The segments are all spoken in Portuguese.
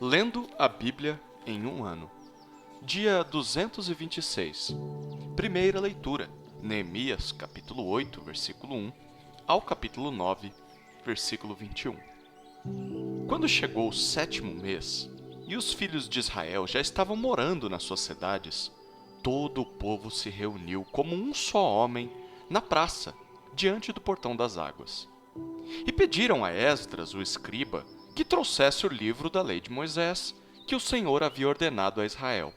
Lendo a Bíblia em um ano. Dia 226. Primeira leitura. Neemias, capítulo 8, versículo 1, ao capítulo 9, versículo 21. Quando chegou o 7º mês, e os filhos de Israel já estavam morando nas suas cidades, todo o povo se reuniu como um só homem na praça, diante do portão das águas. E pediram a Esdras, o escriba, que trouxesse o livro da lei de Moisés, que o Senhor havia ordenado a Israel.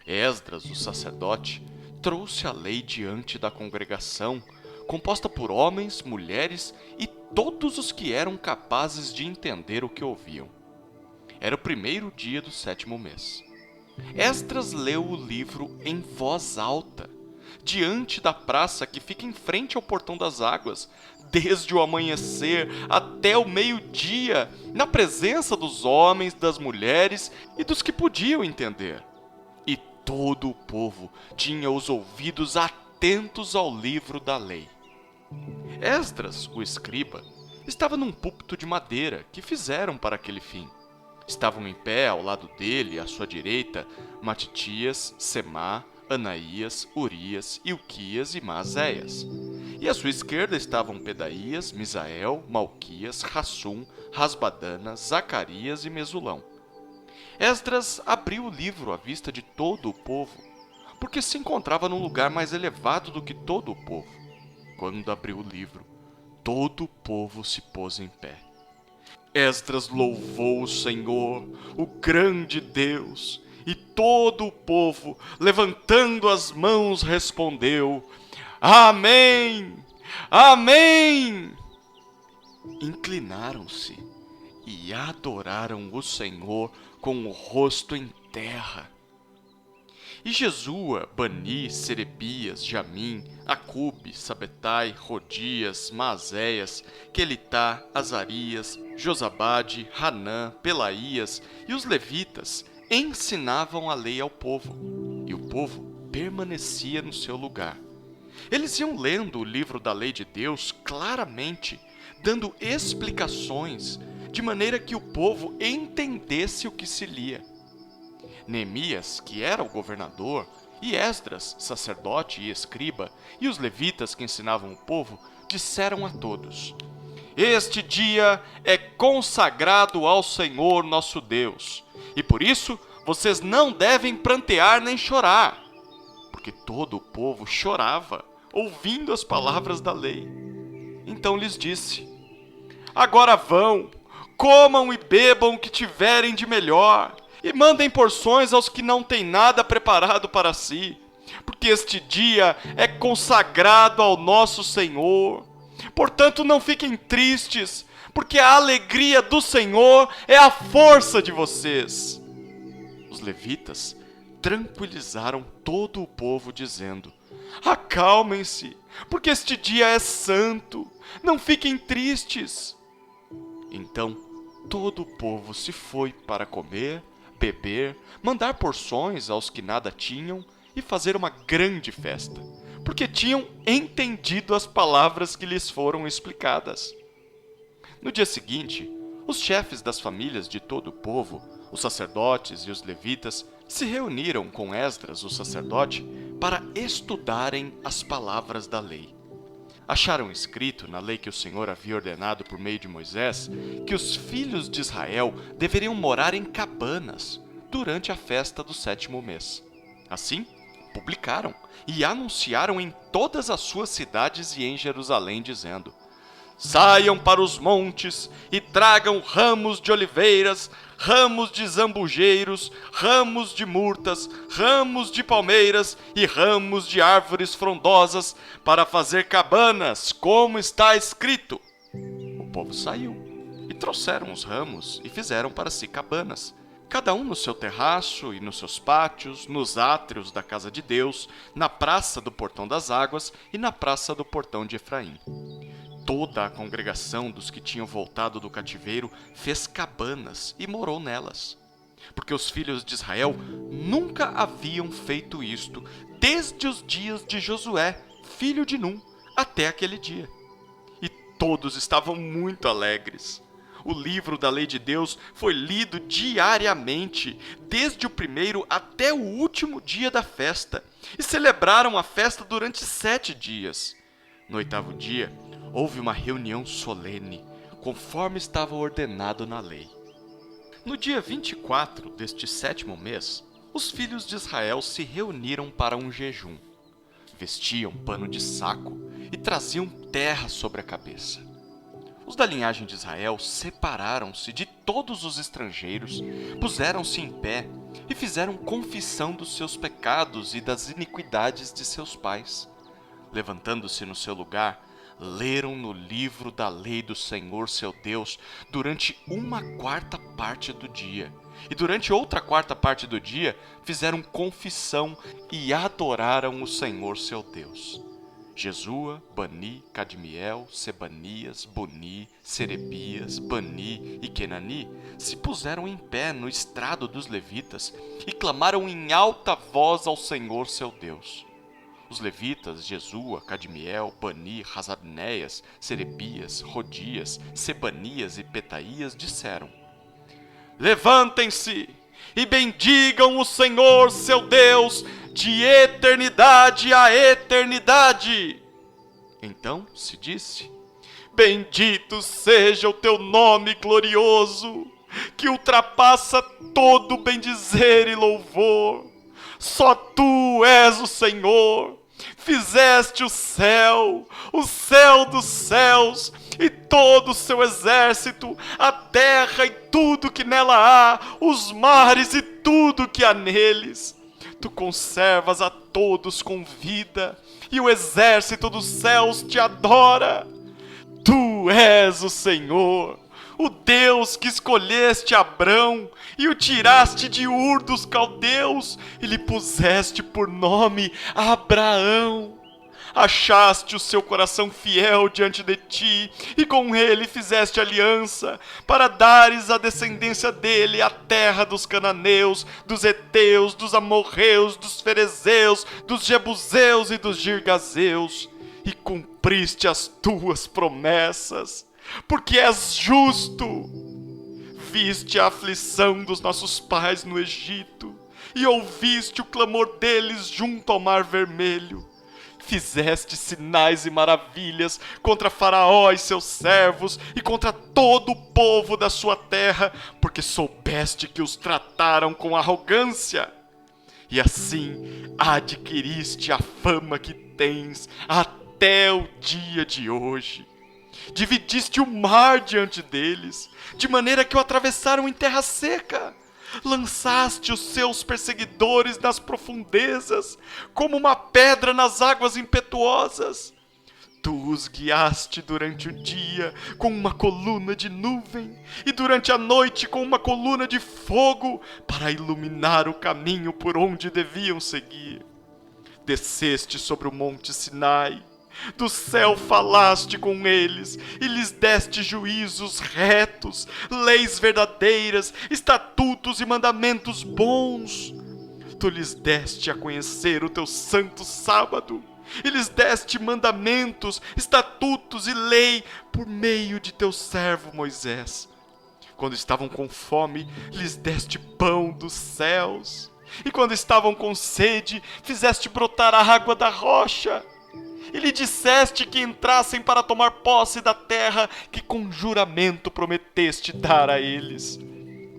Esdras, o sacerdote, trouxe a lei diante da congregação, composta por homens, mulheres e todos os que eram capazes de entender o que ouviam. Era o primeiro dia do 7º mês. Esdras leu o livro em voz alta, diante da praça que fica em frente ao portão das águas, desde o amanhecer até o meio-dia, na presença dos homens, das mulheres e dos que podiam entender. E todo o povo tinha os ouvidos atentos ao livro da lei. Esdras, o escriba, estava num púlpito de madeira que fizeram para aquele fim. Estavam em pé ao lado dele, à sua direita, Matitias, Semá, Anaías, Urias, Ilquias e Maazéias. E à sua esquerda estavam Pedaías, Misael, Malquias, Rassum, Rasbadana, Zacarias e Mesulão. Esdras abriu o livro à vista de todo o povo, porque se encontrava num lugar mais elevado do que todo o povo. Quando abriu o livro, todo o povo se pôs em pé. Esdras louvou o Senhor, o grande Deus, e todo o povo, levantando as mãos, respondeu: Amém! Amém! Inclinaram-se e adoraram o Senhor com o rosto em terra. E Jesua, Bani, Serebias, Jamim, Acube, Sabetai, Rodias, Maazéias, Quelitá, Azarias, Josabade, Hanã, Pelaías e os levitas ensinavam a lei ao povo, e o povo permanecia no seu lugar. Eles iam lendo o livro da lei de Deus claramente, dando explicações, de maneira que o povo entendesse o que se lia. Neemias, que era o governador, e Esdras, sacerdote e escriba, e os levitas que ensinavam o povo, disseram a todos: Este dia é consagrado ao Senhor nosso Deus, e por isso vocês não devem prantear nem chorar, porque todo o povo chorava, ouvindo as palavras da lei. Então lhes disse: Agora vão, comam e bebam o que tiverem de melhor, e mandem porções aos que não têm nada preparado para si, porque este dia é consagrado ao nosso Senhor. Portanto, não fiquem tristes, porque a alegria do Senhor é a força de vocês. Os levitas tranquilizaram todo o povo, dizendo: Acalmem-se, porque este dia é santo, não fiquem tristes. Então, todo o povo se foi para comer, beber, mandar porções aos que nada tinham e fazer uma grande festa, porque tinham entendido as palavras que lhes foram explicadas. No dia seguinte, os chefes das famílias de todo o povo, os sacerdotes e os levitas, se reuniram com Esdras, o sacerdote, para estudarem as palavras da lei. Acharam escrito na lei que o Senhor havia ordenado por meio de Moisés que os filhos de Israel deveriam morar em cabanas durante a festa do 7º mês. Assim, publicaram e anunciaram em todas as suas cidades e em Jerusalém, dizendo: Saiam para os montes e tragam ramos de oliveiras, ramos de zambujeiros, ramos de murtas, ramos de palmeiras e ramos de árvores frondosas para fazer cabanas, como está escrito. O povo saiu e trouxeram os ramos e fizeram para si cabanas, cada um no seu terraço e nos seus pátios, nos átrios da casa de Deus, na praça do portão das águas e na praça do portão de Efraim. Toda a congregação dos que tinham voltado do cativeiro fez cabanas e morou nelas, porque os filhos de Israel nunca haviam feito isto desde os dias de Josué, filho de Num, até aquele dia. E todos estavam muito alegres. O livro da lei de Deus foi lido diariamente, desde o primeiro até o último dia da festa, e celebraram a festa durante 7 dias. No 8º dia, houve uma reunião solene, conforme estava ordenado na lei. No dia 24 deste 7º mês, os filhos de Israel se reuniram para um jejum. Vestiam pano de saco e traziam terra sobre a cabeça. Os da linhagem de Israel separaram-se de todos os estrangeiros, puseram-se em pé e fizeram confissão dos seus pecados e das iniquidades de seus pais. Levantando-se no seu lugar, leram no livro da lei do Senhor seu Deus durante 1/4 parte do dia. E durante outra 1/4 parte do dia, fizeram confissão e adoraram o Senhor seu Deus. Jesua, Bani, Cadmiel, Sebanias, Buni, Serebias, Bani e Kenani se puseram em pé no estrado dos levitas e clamaram em alta voz ao Senhor seu Deus. Os levitas, Jesua, Cadmiel, Bani, Hasabneias, Serebias, Rodias, Sebanias e Petaías disseram: Levantem-se e bendigam o Senhor seu Deus de eternidade a eternidade. Então se disse: Bendito seja o teu nome glorioso, que ultrapassa todo bendizer e louvor. Só tu és o Senhor. Fizeste o céu dos céus, e todo o seu exército, a terra e tudo que nela há, os mares e tudo que há neles. Tu conservas a todos com vida, e o exército dos céus te adora. Tu és o Senhor, o Deus que escolheste Abrão e o tiraste de Ur dos caldeus e lhe puseste por nome Abraão. Achaste o seu coração fiel diante de ti, e com ele fizeste aliança, para dares à descendência dele a terra dos cananeus, dos heteus, dos amorreus, dos ferezeus, dos jebuseus e dos girgazeus, e cumpriste as tuas promessas, porque és justo. Viste a aflição dos nossos pais no Egito, e ouviste o clamor deles junto ao Mar Vermelho. Fizeste sinais e maravilhas contra Faraó e seus servos e contra todo o povo da sua terra, porque soubeste que os trataram com arrogância. E assim adquiriste a fama que tens até o dia de hoje. Dividiste o mar diante deles, de maneira que o atravessaram em terra seca. Lançaste os seus perseguidores nas profundezas, como uma pedra nas águas impetuosas. Tu os guiaste durante o dia com uma coluna de nuvem, e durante a noite com uma coluna de fogo, para iluminar o caminho por onde deviam seguir. Desceste sobre o monte Sinai. Do céu falaste com eles, e lhes deste juízos retos, leis verdadeiras, estatutos e mandamentos bons. Tu lhes deste a conhecer o teu santo sábado, e lhes deste mandamentos, estatutos e lei por meio de teu servo Moisés. Quando estavam com fome, lhes deste pão dos céus, e quando estavam com sede, fizeste brotar a água da rocha. E lhe disseste que entrassem para tomar posse da terra que com juramento prometeste dar a eles.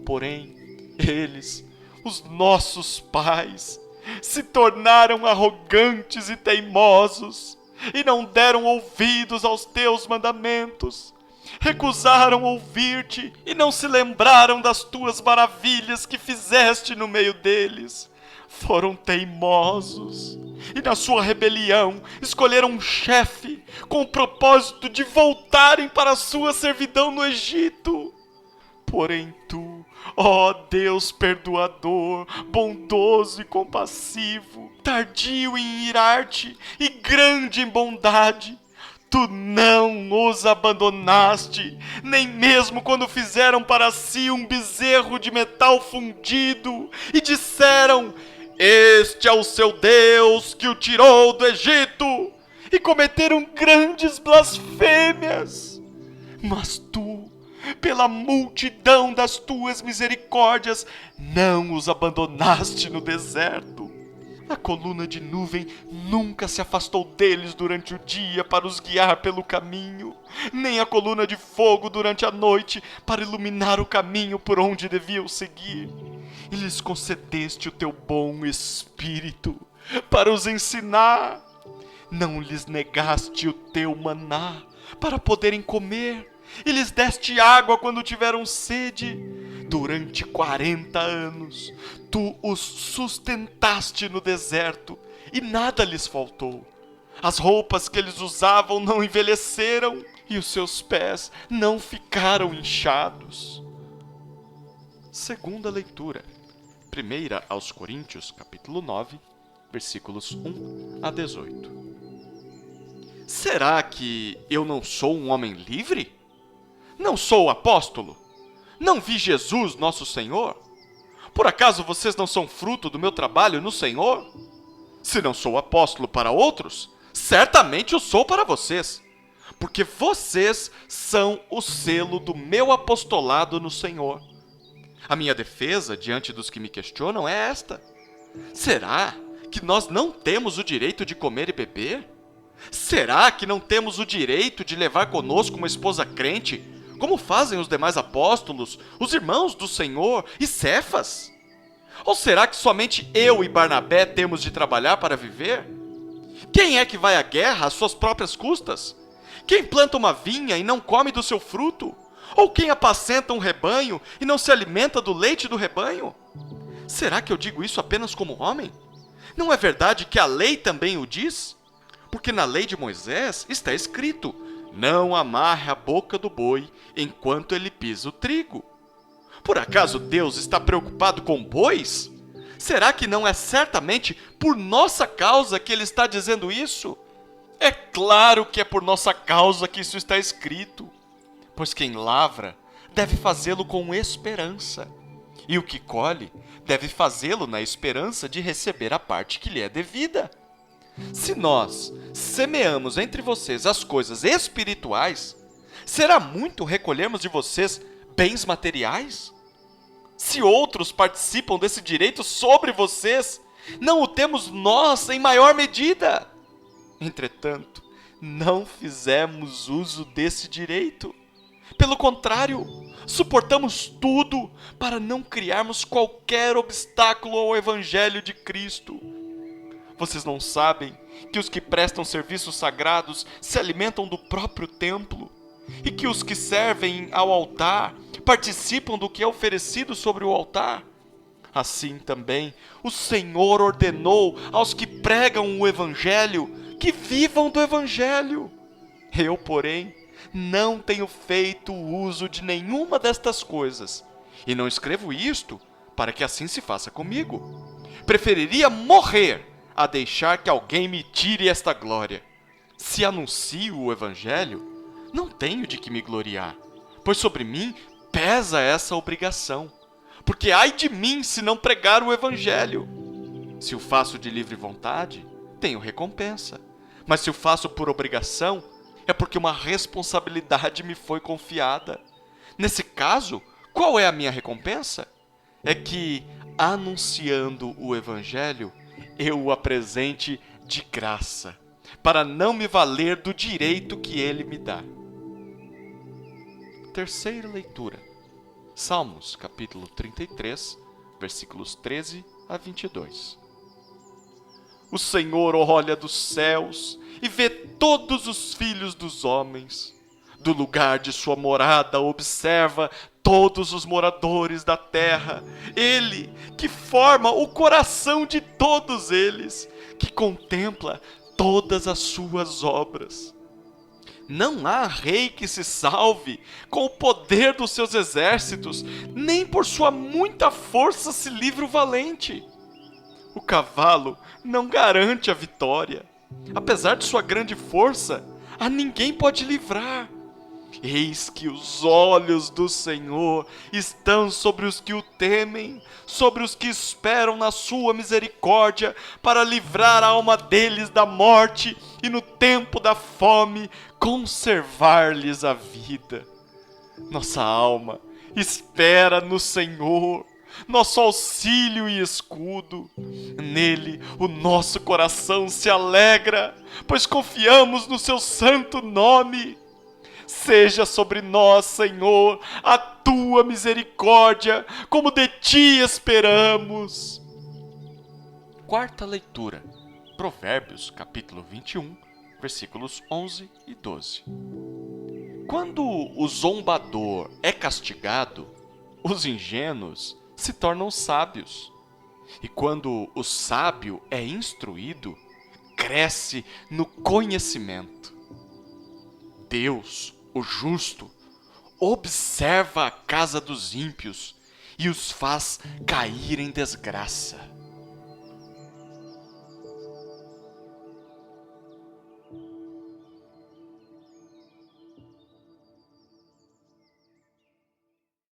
Porém, eles, os nossos pais, se tornaram arrogantes e teimosos, e não deram ouvidos aos teus mandamentos. Recusaram ouvir-te, e não se lembraram das tuas maravilhas que fizeste no meio deles. Foram teimosos, e na sua rebelião escolheram um chefe, com o propósito de voltarem para a sua servidão no Egito. Porém tu, ó Deus perdoador, bondoso e compassivo, tardio em irar-te e grande em bondade, tu não os abandonaste, nem mesmo quando fizeram para si um bezerro de metal fundido e disseram: Este é o seu Deus que o tirou do Egito, e cometeram grandes blasfêmias. Mas tu pela multidão das tuas misericórdias, não os abandonaste no deserto. A coluna de nuvem nunca se afastou deles durante o dia para os guiar pelo caminho, nem a coluna de fogo durante a noite para iluminar o caminho por onde deviam seguir. E lhes concedeste o teu bom espírito para os ensinar. Não lhes negaste o teu maná para poderem comer, e lhes deste água quando tiveram sede. Durante 40 anos, tu os sustentaste no deserto, e nada lhes faltou. As roupas que eles usavam não envelheceram, e os seus pés não ficaram inchados. Segunda leitura. 1 aos Coríntios, capítulo 9, versículos 1 a 18. Será que eu não sou um homem livre? Não sou apóstolo? Não vi Jesus, nosso Senhor? Por acaso vocês não são fruto do meu trabalho no Senhor? Se não sou apóstolo para outros, certamente eu sou para vocês, porque vocês são o selo do meu apostolado no Senhor. A minha defesa diante dos que me questionam é esta: será que nós não temos o direito de comer e beber? Será que não temos o direito de levar conosco uma esposa crente, como fazem os demais apóstolos, os irmãos do Senhor e Cefas? Ou será que somente eu e Barnabé temos de trabalhar para viver? Quem é que vai à guerra às suas próprias custas? Quem planta uma vinha e não come do seu fruto? Ou quem apacenta um rebanho e não se alimenta do leite do rebanho? Será que eu digo isso apenas como homem? Não é verdade que a lei também o diz? Porque na lei de Moisés está escrito: não amarre a boca do boi enquanto ele pisa o trigo. Por acaso Deus está preocupado com bois? Será que não é certamente por nossa causa que ele está dizendo isso? É claro que é por nossa causa que isso está escrito. Pois quem lavra deve fazê-lo com esperança, e o que colhe deve fazê-lo na esperança de receber a parte que lhe é devida. Se nós semeamos entre vocês as coisas espirituais, será muito recolhermos de vocês bens materiais? Se outros participam desse direito sobre vocês, não o temos nós em maior medida? Entretanto, não fizemos uso desse direito. Pelo contrário, suportamos tudo para não criarmos qualquer obstáculo ao Evangelho de Cristo. Vocês não sabem que os que prestam serviços sagrados se alimentam do próprio templo, e que os que servem ao altar participam do que é oferecido sobre o altar? Assim também o Senhor ordenou aos que pregam o Evangelho que vivam do Evangelho. Eu, porém, não tenho feito uso de nenhuma destas coisas, e não escrevo isto para que assim se faça comigo. Preferiria morrer a deixar que alguém me tire esta glória. Se anuncio o Evangelho, não tenho de que me gloriar, pois sobre mim pesa essa obrigação. Porque ai de mim se não pregar o Evangelho. Se o faço de livre vontade, tenho recompensa. Mas se o faço por obrigação, é porque uma responsabilidade me foi confiada. Nesse caso, qual é a minha recompensa? É que, anunciando o Evangelho, eu o apresente de graça, para não me valer do direito que ele me dá. Terceira leitura. Salmos, capítulo 33, versículos 13 a 22. O Senhor olha dos céus e vê todos os filhos dos homens. Do lugar de sua morada observa todos os moradores da terra. Ele que forma o coração de todos eles, que contempla todas as suas obras. Não há rei que se salve com o poder dos seus exércitos, nem por sua muita força se livra o valente. O cavalo não garante a vitória. Apesar de sua grande força, a ninguém pode livrar. Eis que os olhos do Senhor estão sobre os que o temem, sobre os que esperam na sua misericórdia, para livrar a alma deles da morte e no tempo da fome conservar-lhes a vida. Nossa alma espera no Senhor, nosso auxílio e escudo. Nele o nosso coração se alegra, pois confiamos no seu santo nome. Seja sobre nós, Senhor, a tua misericórdia, como de ti esperamos. Quarta leitura, Provérbios, capítulo 21, versículos 11 e 12. Quando o zombador é castigado, os ingênuos se tornam sábios. E quando o sábio é instruído, cresce no conhecimento. Deus, o justo, observa a casa dos ímpios e os faz cair em desgraça.